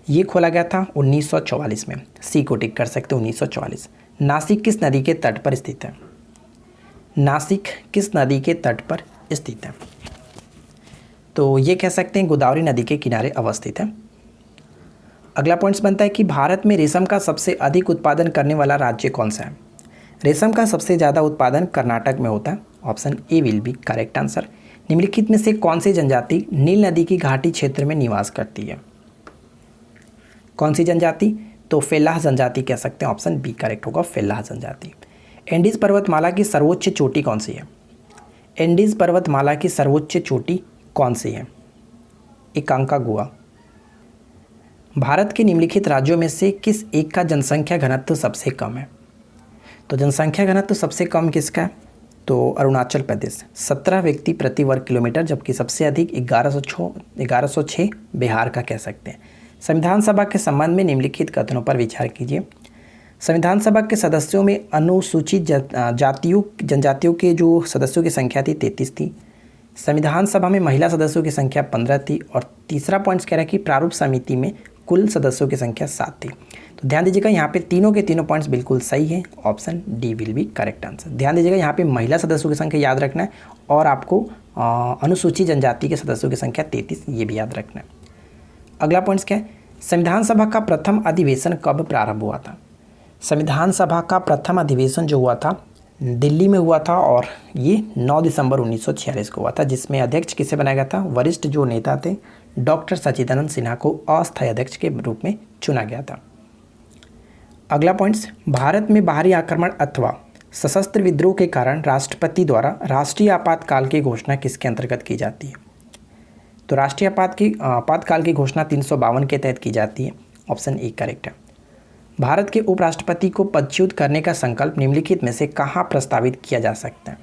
ये खोला गया था 1944 में। सी को टिक कर सकते हैं, 1944। नासिक किस नदी के तट पर स्थित है? नासिक किस नदी के तट पर स्थित है? तो ये कह सकते हैं गोदावरी नदी के किनारे अवस्थित है। अगला पॉइंट्स बनता है कि भारत में रेशम का सबसे अधिक उत्पादन करने वाला राज्य कौन सा है? रेशम का सबसे ज़्यादा उत्पादन कर्नाटक में होता है। Option A will be correct answer. निम्नलिखित में से कौन सी जनजाति नील नदी की घाटी क्षेत्र में निवास करती है? कौन सी जनजाति? तो फेल्लाह जनजाति कह सकते हैं। ऑप्शन बी करेक्ट होगा, फेल्लाह जनजाति। एंडीज पर्वतमाला की सर्वोच्च चोटी कौन सी है? एंडीज पर्वतमाला की सर्वोच्च चोटी कौन सी है? एकांकागुआ। भारत के निम्नलिखित राज्यों में से किस एक का जनसंख्या घनत्व सबसे कम है? तो जनसंख्या घनत्व सबसे कम किसका है? तो अरुणाचल प्रदेश, 17 व्यक्ति प्रति वर्ग किलोमीटर, जबकि सबसे अधिक 1106 बिहार का कह सकते हैं। संविधान सभा के संबंध में निम्नलिखित कथनों पर विचार कीजिए। संविधान सभा के सदस्यों में अनुसूचित जनजातियों के जो सदस्यों की संख्या थी 33 थी। संविधान सभा में महिला सदस्यों की संख्या 15 थी। और तीसरा पॉइंट कह रहा है कि प्रारूप समिति में कुल सदस्यों की संख्या 7 थी। तो ध्यान दीजिएगा यहाँ पे तीनों के तीनों पॉइंट्स बिल्कुल सही है। Option D will be correct answer. ध्यान दीजिएगा यहाँ पे महिला सदस्यों की संख्या याद रखना है और आपको अनुसूचित जनजाति के सदस्यों की संख्या 33 ये भी याद रखना है। अगला पॉइंट्स क्या है? संविधान सभा का प्रथम अधिवेशन कब प्रारंभ हुआ था? संविधान सभा का प्रथम अधिवेशन जो हुआ था दिल्ली में हुआ था और ये 9 दिसंबर 1946 को हुआ था, जिसमें अध्यक्ष किसे बनाया गया था? वरिष्ठ जो नेता थे डॉक्टर सच्चिदानंद सिन्हा को अस्थायी अध्यक्ष के रूप में चुना गया था। अगला पॉइंट्स, भारत में बाहरी आक्रमण अथवा सशस्त्र विद्रोह के कारण राष्ट्रपति द्वारा राष्ट्रीय आपातकाल की घोषणा किसके अंतर्गत की जाती है? तो राष्ट्रीय आपातकाल की घोषणा 352 के तहत की जाती है। ऑप्शन ए करेक्ट है। भारत के उपराष्ट्रपति को पदच्युत करने का संकल्प निम्नलिखित में से कहाँ प्रस्तावित किया जा सकता है?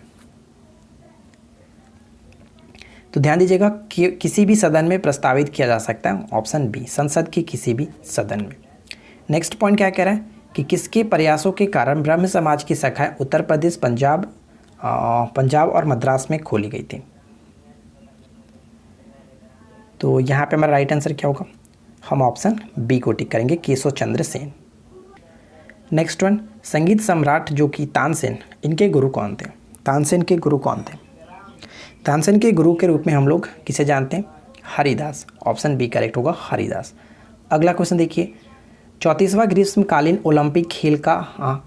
तो ध्यान दीजिएगा कि किसी भी सदन में प्रस्तावित किया जा सकता है। ऑप्शन बी संसद के किसी भी सदन में। नेक्स्ट पॉइंट क्या कह रहा है कि किसके प्रयासों के कारण ब्रह्म समाज की शाखाएं उत्तर प्रदेश, पंजाब और मद्रास में खोली गई थी? तो यहाँ पे हमारा राइट आंसर क्या होगा? हम ऑप्शन बी को टिक करेंगे, केशव चंद्र सेन। नेक्स्ट वन, संगीत सम्राट जो कि तानसेन, इनके गुरु कौन थे? तानसेन के गुरु कौन थे? तानसेन के गुरु के रूप में हम लोग किसे जानते हैं? हरिदास। ऑप्शन बी करेक्ट होगा, हरिदास। अगला क्वेश्चन देखिए, 34वां ग्रीष्मकालीन ओलंपिक खेल का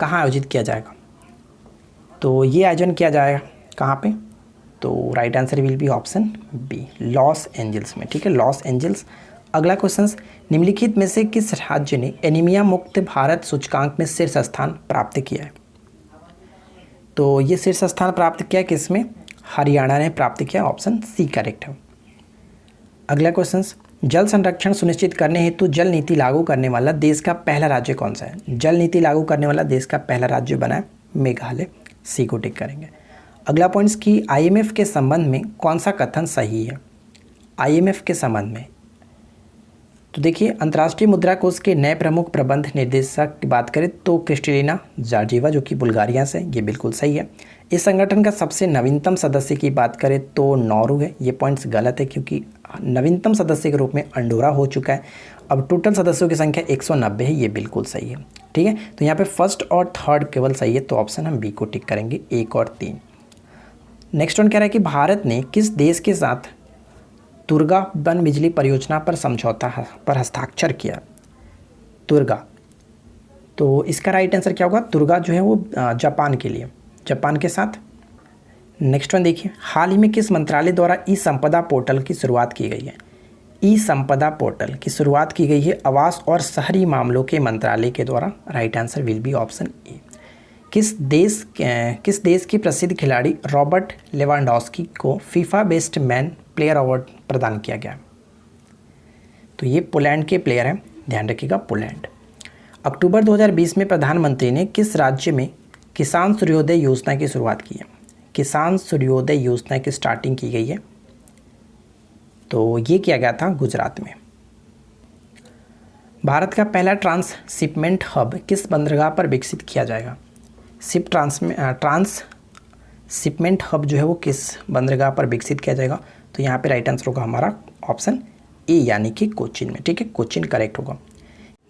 कहाँ आयोजित किया जाएगा? तो ये आयोजन किया जाएगा कहाँ पे? तो right answer will be option B, Los Angeles में, ठीक है, लॉस एंजल्स। अगला क्वेश्चन, निम्नलिखित में से किस राज्य ने एनीमिया मुक्त भारत सूचकांक में शीर्ष स्थान प्राप्त किया है? तो ये शीर्ष स्थान प्राप्त किया किसमें? हरियाणा ने प्राप्त किया। ऑप्शन सी करेक्ट है। अगला क्वेश्चन, जल संरक्षण सुनिश्चित करने हेतु जल नीति लागू करने वाला देश का पहला राज्य कौन सा है? जल नीति लागू करने वाला देश का पहला राज्य बना है मेघालय। सी को टिक करेंगे। अगला पॉइंट्स की आईएमएफ के संबंध में कौन सा कथन सही है? आईएमएफ के संबंध में तो देखिए, अंतर्राष्ट्रीय मुद्रा कोष के नए प्रमुख प्रबंध निर्देशक की बात करें तो क्रिस्टलिना जॉर्जिवा, जो कि बुल्गारिया से, ये बिल्कुल सही है। इस संगठन का सबसे नवीनतम सदस्य की बात करें तो नॉर्वे है। ये पॉइंट्स गलत है क्योंकि नवीनतम सदस्य के रूप में अंडोरा हो चुका है। अब टोटल सदस्यों की संख्या 190 है, ये बिल्कुल सही है। ठीक है, तो यहाँ पे फर्स्ट और थर्ड केवल सही है, तो ऑप्शन हम बी को टिक करेंगे, 1 और 3। नेक्स्ट वन कह रहा है कि भारत ने किस देश के साथ तुर्गा वन बिजली परियोजना पर समझौता पर हस्ताक्षर किया? तुर्गा, तो इसका राइट आंसर क्या होगा? तुर्गा जो है वो जापान के लिए, जापान के साथ। नेक्स्ट वन देखिए, हाल ही में किस मंत्रालय द्वारा ई संपदा पोर्टल की शुरुआत की गई है? ई संपदा पोर्टल की शुरुआत की गई है आवास और शहरी मामलों के मंत्रालय के द्वारा। Right answer will be option A. किस देश के प्रसिद्ध खिलाड़ी रॉबर्ट लेवांडोस्की को FIFA best man player award प्रदान किया गया? तो ये पोलैंड के प्लेयर हैं, ध्यान रखिएगा, पोलैंड। अक्टूबर 2020 में प्रधानमंत्री ने किस राज्य में किसान सूर्योदय योजना की शुरुआत की है? किसान सूर्योदय योजना की स्टार्टिंग की गई है, तो ये किया गया था गुजरात में। भारत का पहला ट्रांसशिपमेंट हब किस बंदरगाह पर विकसित किया जाएगा? ट्रांसशिपमेंट हब जो है वो किस बंदरगाह पर विकसित किया जाएगा? तो यहाँ पे राइट आंसर होगा हमारा ऑप्शन ए, यानी कि कोचीन में। ठीक है, कोचीन करेक्ट होगा।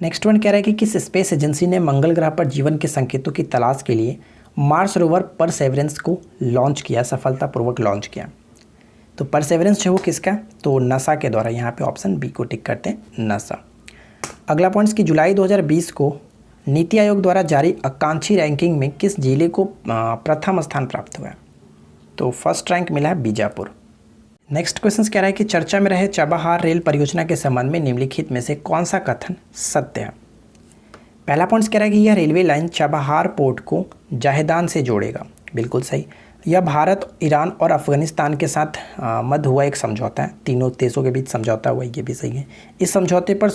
नेक्स्ट वन कह रहा है कि किस स्पेस एजेंसी ने मंगल ग्रह पर जीवन के संकेतों की तलाश के लिए मार्स रोवर परसेवरेंस को लॉन्च किया, सफलतापूर्वक लॉन्च किया? तो परसेवरेंस जो है वो किसका? तो नासा के द्वारा। यहाँ पे ऑप्शन बी को टिक करते हैं, नासा। अगला पॉइंट्स की जुलाई 2020 को नीति आयोग द्वारा जारी आकांक्षी रैंकिंग में किस जिले को प्रथम स्थान प्राप्त हुआ है? तो फर्स्ट रैंक मिला है बीजापुर। नेक्स्ट क्वेश्चन कह रहा है कि चर्चा में रहे चाबहार रेल परियोजना के संबंध में निम्नलिखित में से कौन सा कथन सत्य है? पहला पॉइंट कह रहा है कि यह रेलवे लाइन चाबहार पोर्ट को जाहेदान से जोड़ेगा, बिल्कुल सही। यह भारत, ईरान और अफगानिस्तान के साथ मध्य हुआ एक समझौता है, तीनों देशों के बीच समझौता हुआ, ये भी सही है। इस समझौते पर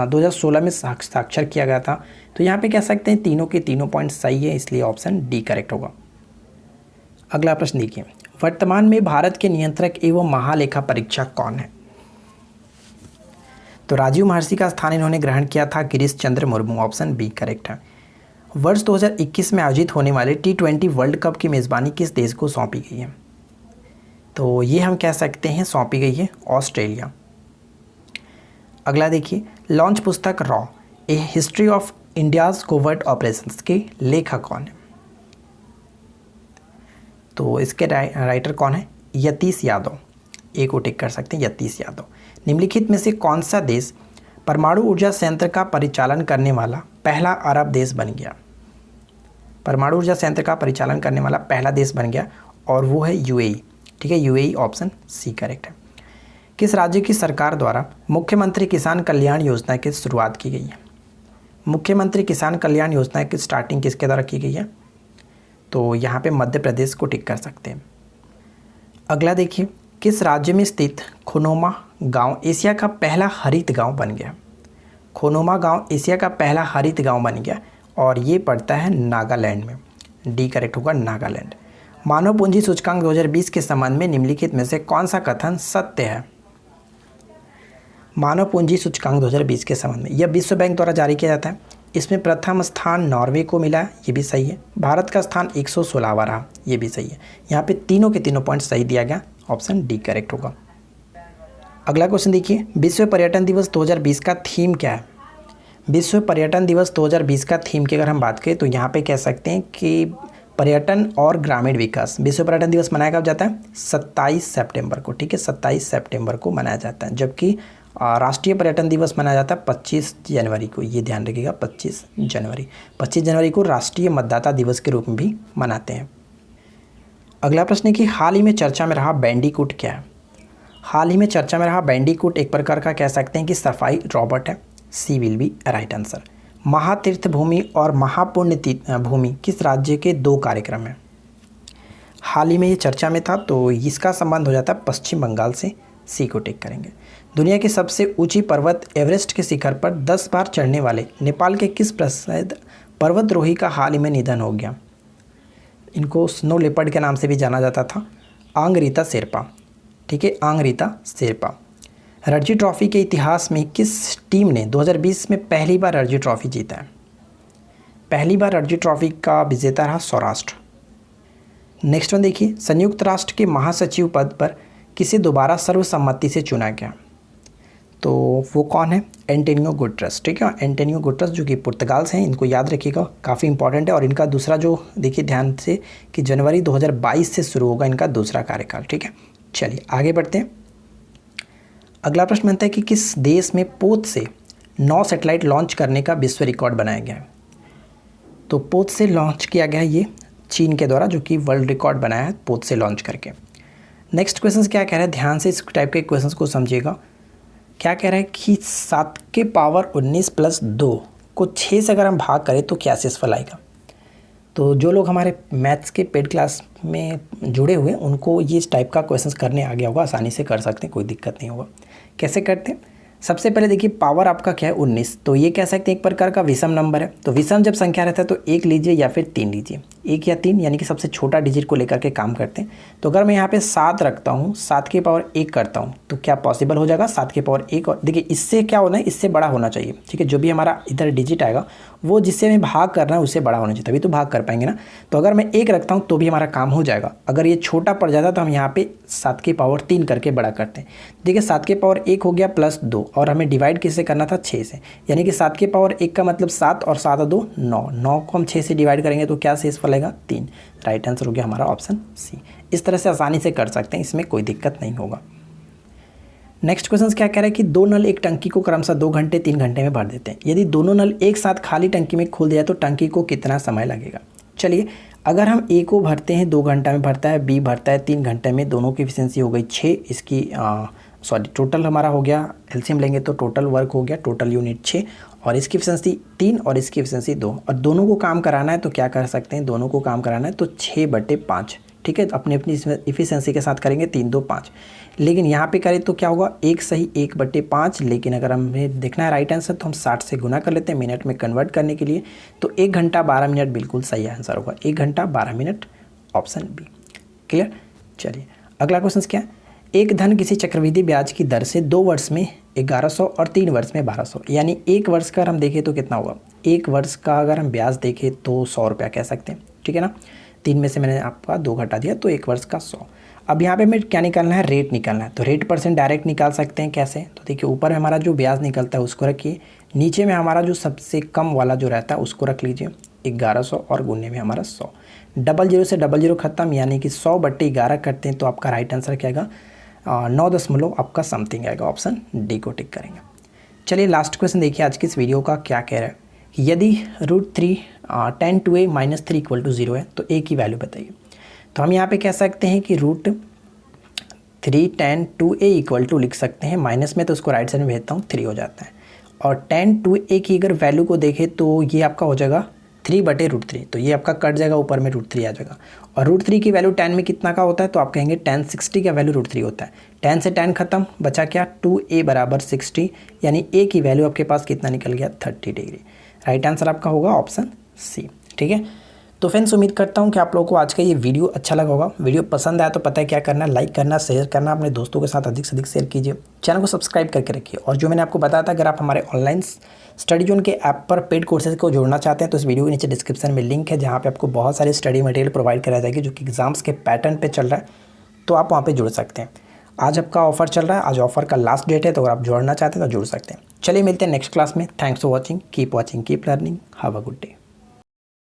2016 में हस्ताक्षर किया गया था। तो यहाँ पे कह सकते हैं तीनों के तीनों पॉइंट सही है, इसलिए ऑप्शन डी करेक्ट होगा। अगला प्रश्न देखिए, वर्तमान में भारत के नियंत्रक एवं महालेखा परीक्षक कौन है? तो राजीव महर्षि का स्थान इन्होंने ग्रहण किया था Girish Chandra Murmu, option B correct है। वर्ष 2021 में आयोजित होने वाले T20 वर्ल्ड कप की मेज़बानी किस देश को सौंपी गई है? तो ये हम कह सकते हैं सौंपी गई है ऑस्ट्रेलिया। अगला देखिए, लॉन्च पुस्तक raw A history of India's covert operations के लेखक कौन है? तो इसके राइटर कौन है? यतीश यादव, ए को टिक कर सकते हैं, यतीश यादव। निम्नलिखित में से कौन सा देश परमाणु ऊर्जा संयंत्र का परिचालन करने वाला पहला अरब देश बन गया? परमाणु ऊर्जा संयंत्र का परिचालन करने वाला पहला देश बन गया और वो है यूएई। ठीक है, यूएई ऑप्शन सी करेक्ट है। किस राज्य की सरकार द्वारा मुख्यमंत्री किसान कल्याण योजना की शुरुआत की गई है? मुख्यमंत्री किसान कल्याण योजना की स्टार्टिंग किसके द्वारा की गई है? तो यहाँ पे मध्य प्रदेश को टिक कर सकते हैं। अगला देखिए, किस राज्य में स्थित खोनोमा गांव एशिया का पहला हरित गांव बन गया? खोनोमा गांव एशिया का पहला हरित गांव बन गया और ये पड़ता है नागालैंड में। डी करेक्ट होगा, नागालैंड। मानव पूंजी सूचकांक 2020 के संबंध में निम्नलिखित में से कौन सा कथन सत्य है? मानव पूंजी सूचकांक 2020 के संबंध में, यह विश्व बैंक द्वारा जारी किया जाता है। इसमें प्रथम स्थान नॉर्वे को मिला है, ये भी सही है। भारत का स्थान 116वां रहा, ये भी सही है। यहाँ पे तीनों के तीनों पॉइंट सही दिया गया, ऑप्शन डी करेक्ट होगा। अगला क्वेश्चन देखिए, विश्व पर्यटन दिवस 2020 का थीम क्या है? विश्व पर्यटन दिवस 2020 का थीम की अगर हम बात करें तो यहाँ पे कह सकते हैं कि पर्यटन और ग्रामीण विकास। विश्व पर्यटन दिवस मनाया कब जाता है? 27 सितंबर को। ठीक है, 27 सितंबर को मनाया जाता है, जबकि राष्ट्रीय पर्यटन दिवस मनाया जाता है 25 जनवरी को। ये ध्यान रखिएगा, 25 जनवरी। 25 जनवरी को राष्ट्रीय मतदाता दिवस के रूप में भी मनाते हैं। अगला प्रश्न है कि हाल ही में चर्चा में रहा बैंडीकूट क्या है? हाल ही में चर्चा में रहा बैंडीकूट एक प्रकार का कह सकते हैं कि सफाई रोबोट है। सी विल बी राइट आंसर। महातीर्थ भूमि और महापुण्य भूमि किस राज्य के दो कार्यक्रम हैं? हाल ही में ये चर्चा में था, तो इसका संबंध हो जाता है पश्चिम बंगाल से। सी को टिक करेंगे। दुनिया की सबसे ऊंची पर्वत एवरेस्ट के शिखर पर 10 बार चढ़ने वाले नेपाल के किस प्रसिद्ध पर्वतारोही का हाल ही में निधन हो गया? इनको स्नो लेपर्ड के नाम से भी जाना जाता था। आंग रीता शेरपा, ठीक है, आंग रीता शेरपा। रणजी ट्रॉफी के इतिहास में किस टीम ने 2020 में पहली बार रणजी ट्रॉफी जीता है? पहली बार रणजी ट्रॉफी का विजेता रहा सौराष्ट्र। नेक्स्ट वन देखिए, संयुक्त राष्ट्र के महासचिव पद पर किसे दोबारा सर्वसम्मति से चुना गया? तो वो कौन है? एंटोनियो गुटेरेस, ठीक है, एंटोनियो गुटेरेस जो कि पुर्तगाल से हैं, इनको याद रखिएगा, काफ़ी इंपॉर्टेंट है। और इनका दूसरा जो देखिए ध्यान से कि जनवरी 2022 से शुरू होगा इनका दूसरा कार्यकाल, ठीक है। चलिए आगे बढ़ते हैं। अगला प्रश्न बनता है कि किस देश में पोत से 9 सैटेलाइट लॉन्च करने का विश्व रिकॉर्ड बनाया गया है? तो पोत से लॉन्च किया गया है ये चीन के द्वारा, जो कि वर्ल्ड रिकॉर्ड बनाया है पोत से लॉन्च करके। नेक्स्ट क्वेश्चन क्या कह रहा है, ध्यान से इस टाइप के क्वेश्चन को समझिएगा। क्या कह रहा है कि 7 के पावर 19 + 2 को 6 से अगर हम भाग करें तो क्या शेषफल आएगा? तो जो लोग हमारे मैथ्स के पेड क्लास में जुड़े हुए हैं उनको ये इस टाइप का क्वेश्चन करने आ गया होगा, आसानी से कर सकते हैं, कोई दिक्कत नहीं होगा। कैसे करते हैं? सबसे पहले देखिए पावर आपका क्या है 19, तो ये कह सकते हैं एक प्रकार का विषम नंबर है। तो विषम जब संख्या रहता है तो 1 लीजिए या फिर 3 लीजिए, 1 या 3 यानी कि सबसे छोटा डिजिट को लेकर के काम करते हैं। तो अगर मैं यहाँ पे 7 रखता हूँ, 7 के पावर 1 करता हूँ तो क्या पॉसिबल हो जाएगा? 7 के पावर 1। और देखिए इससे क्या होना है, इससे बड़ा होना चाहिए, ठीक है। जो भी हमारा इधर डिजिट आएगा वो जिससे हमें भाग करना है उससे बड़ा होना चाहिए, तभी तो भाग कर पाएंगे ना। तो अगर मैं 1 रखता हूँ तो भी हमारा काम हो जाएगा। अगर ये छोटा पड़ जाता तो हम यहाँ पे 7 के पावर 3 करके बड़ा करते हैं। देखिए 7 के पावर 1 हो गया +2, और हमें डिवाइड किससे करना था? 6 से, यानी कि 7 के पावर 1 का मतलब 7 और 7 और 2 9, 9 को हम 6 से डिवाइड करेंगे तो क्या शेषफल आएगा? 3। राइट आंसर हो गया हमारा ऑप्शन सी। इस तरह से आसानी से कर सकते हैं, इसमें कोई दिक्कत नहीं होगा। नेक्स्ट क्वेश्चन क्या कह रहा है कि 2 नल एक टंकी को क्रमशः 2 घंटे 3 घंटे में भर देते हैं। यदि दोनों नल एक साथ खाली टंकी में खोल दिया तो टंकी को कितना समय लगेगा? चलिए अगर हम ए को भरते हैं 2 घंटा में भरता है, बी भरता है 3 घंटे में, दोनों की एफिशिएंसी हो गई 6, इसकी टोटल हमारा हो गया, एलसीएम लेंगे तो टोटल वर्क हो गया, टोटल यूनिट 6, और इसकी एफिशिएंसी 3 और इसकी एफिशिएंसी 2, और दोनों को काम कराना है तो क्या कर सकते हैं? दोनों को काम कराना है तो 6/5, ठीक है, अपनी अपनी इफिशिएंसी के साथ करेंगे 3 2 5। लेकिन यहाँ पे करें तो क्या होगा? 1 सही 1/5, लेकिन अगर हमें देखना है राइट आंसर तो हम 60 से गुना कर लेते हैं मिनट में कन्वर्ट करने के लिए, तो 1 घंटा 12 मिनट बिल्कुल सही आंसर होगा, 1 घंटा 12 मिनट, ऑप्शन बी। क्लियर? चलिए अगला क्वेश्चन क्या है? एक धन किसी चक्रवृद्धि ब्याज की दर से 2 वर्ष में 1100 और 3 वर्ष में 1200, यानी 1 वर्ष का हम देखें तो कितना होगा? 1 वर्ष का अगर हम ब्याज देखें तो 100 रुपया कह सकते हैं, ठीक है ना। 3 में से मैंने आपका 2 घटा दिया तो 1 वर्ष का 100। अब यहाँ पे हमें क्या निकालना है? रेट निकालना है। तो रेट % डायरेक्ट निकाल सकते हैं। कैसे? तो देखिए ऊपर में हमारा जो ब्याज निकलता है उसको रखिए, नीचे में हमारा जो सबसे कम वाला जो रहता है उसको रख लीजिए 1100, और गुने में हमारा 100। 00 से 00 खत्म, यानी कि 100/11 करते हैं तो आपका राइट आंसर क्या आएगा? 9 दशमलव आपका समथिंग आएगा, ऑप्शन डी को टिक करेंगे। चलिए लास्ट क्वेश्चन देखिए आज की इस वीडियो का क्या कह रहा है। यदि √3 10 to a - 3 = 0 है तो a की वैल्यू बताइए। तो हम यहाँ पे कह सकते हैं कि √3 10 to a = लिख सकते हैं, माइनस में तो उसको राइट साइड में भेजता हूँ 3 हो जाता है, और 10 to a की अगर वैल्यू को देखें तो ये आपका हो जाएगा 3/√3, तो ये आपका कट जाएगा, ऊपर में √3 आ जाएगा। और √3 की वैल्यू 10 में कितना का होता है? तो आप कहेंगे 1060 का वैल्यू √3 होता है। 10 से 10 खत्म, बचा क्या? 2a = 60, यानी a की वैल्यू आपके पास कितना निकल गया? 30 डिग्री। राइट आंसर आपका होगा ऑप्शन सी, ठीक है। तो फ्रेंड्स उम्मीद करता हूँ कि आप लोगों को आज का ये वीडियो अच्छा लगा होगा। वीडियो पसंद आया तो पता है क्या करना है, लाइक करना, शेयर करना, अपने दोस्तों के साथ अधिक से अधिक शेयर कीजिए, चैनल को सब्सक्राइब करके रखिए। और जो मैंने आपको बताया था, अगर आप हमारे ऑनलाइन स्टडी जोन के ऐप पर पेड कोर्सेज को जोड़ना चाहते हैं तो इस वीडियो के नीचे डिस्क्रिप्शन में लिंक है, जहाँ पे आपको बहुत सारे स्टडी मटेरियल प्रोवाइड कराया जाएगी जो कि एग्जाम्स के पैटर्न पे चल रहा है, तो आप वहाँ पे जुड़ सकते हैं। आज आपका ऑफर चल रहा है, आज ऑफर का लास्ट डेट है, तो अगर आप जोड़ना चाहते हैं तो जुड़ सकते हैं। चलिए मिलते हैं नेक्स्ट क्लास में। Thanks for watching, keep learning, have a good day.